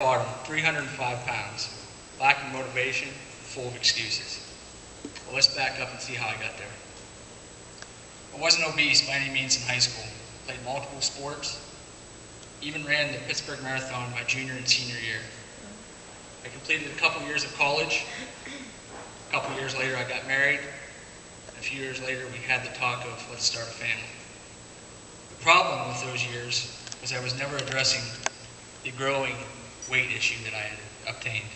Bottom, 305 pounds, lacking motivation, full of excuses. Well, let's back up and see how I got there. I wasn't obese by any means in high school, played multiple sports, even ran the Pittsburgh Marathon my junior and senior year. I completed a couple years of college. A couple years later I got married. A few years later we had the talk of let's start a family. The problem with those years was I was never addressing the growing weight issue that I had obtained.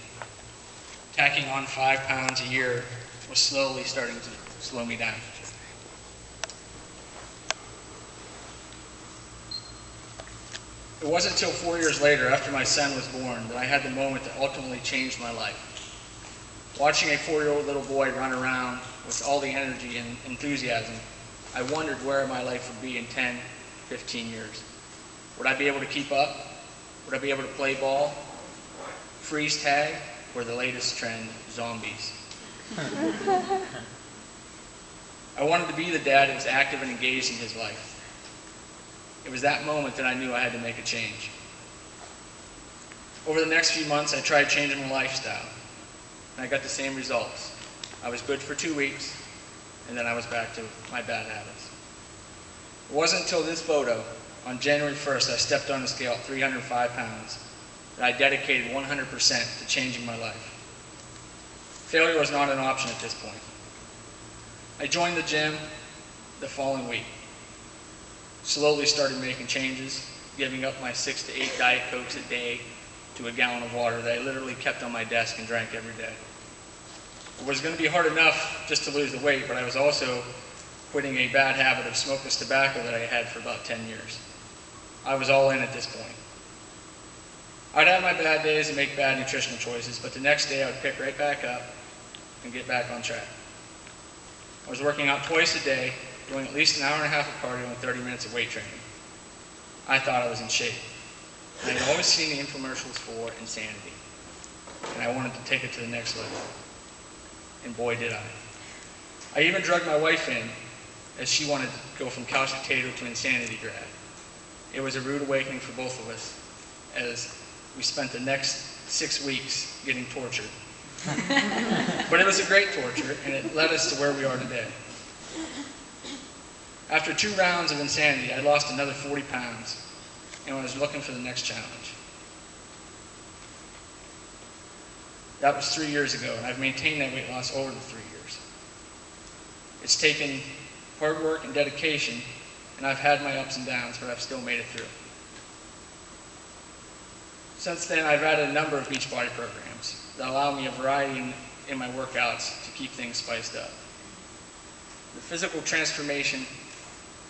Tacking on 5 pounds a year was slowly starting to slow me down. It wasn't until 4 years later, after my son was born, that I had the moment that ultimately changed my life. Watching a 4-year-old little boy run around with all the energy and enthusiasm, I wondered where my life would be in 10, 15 years. Would I be able to keep up? Would I be able to play ball, freeze tag, or the latest trend, zombies? I wanted to be the dad that was active and engaged in his life. It was that moment that I knew I had to make a change. Over the next few months, I tried changing my lifestyle, and I got the same results. I was good for 2 weeks, and then I was back to my bad habits. It wasn't until this photo, on January 1st, I stepped on the scale at 305 pounds, that I dedicated 100% to changing my life. Failure was not an option at this point. I joined the gym the following week. Slowly started making changes, giving up my 6 to 8 Diet Cokes a day to a gallon of water that I literally kept on my desk and drank every day. It was going to be hard enough just to lose the weight, but I was also quitting a bad habit of smokeless tobacco that I had for about 10 years. I was all in at this point. I'd have my bad days and make bad nutritional choices, but the next day I would pick right back up and get back on track. I was working out twice a day, doing at least an hour and a half of cardio and 30 minutes of weight training. I thought I was in shape. I had always seen the infomercials for insanity, and I wanted to take it to the next level. And boy, did I. I even drugged my wife in, as she wanted to go from couch potato to insanity grad. It was a rude awakening for both of us, as we spent the next 6 weeks getting tortured. But it was a great torture, and it led us to where we are today. After 2 rounds of insanity, I lost another 40 pounds, and I was looking for the next challenge. That was 3 years ago, and I've maintained that weight loss over the 3 years. It's taken hard work and dedication, and I've had my ups and downs, but I've still made it through. Since then, I've added a number of Beachbody programs that allow me a variety in my workouts to keep things spiced up. The physical transformation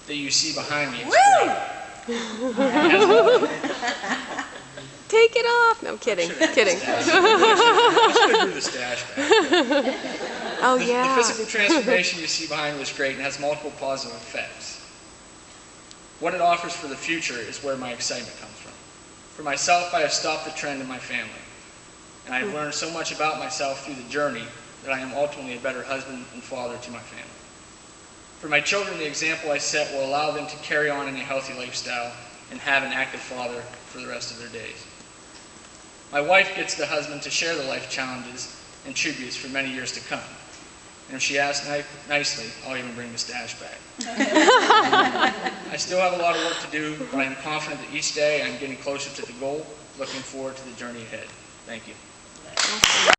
that you see behind me is great. Take it off. No, I'm kidding. Kidding. I should do the stash back. Oh, yeah. The physical transformation you see behind me is great and has multiple positive effects. What it offers for the future is where my excitement comes from. For myself, I have stopped the trend in my family, and I have learned so much about myself through the journey that I am ultimately a better husband and father to my family. For my children, the example I set will allow them to carry on in a healthy lifestyle and have an active father for the rest of their days. My wife gets the husband to share the life challenges and tributes for many years to come. And if she asks nicely, I'll even bring the stash back. I still have a lot of work to do, but I am confident that each day I'm getting closer to the goal, looking forward to the journey ahead. Thank you.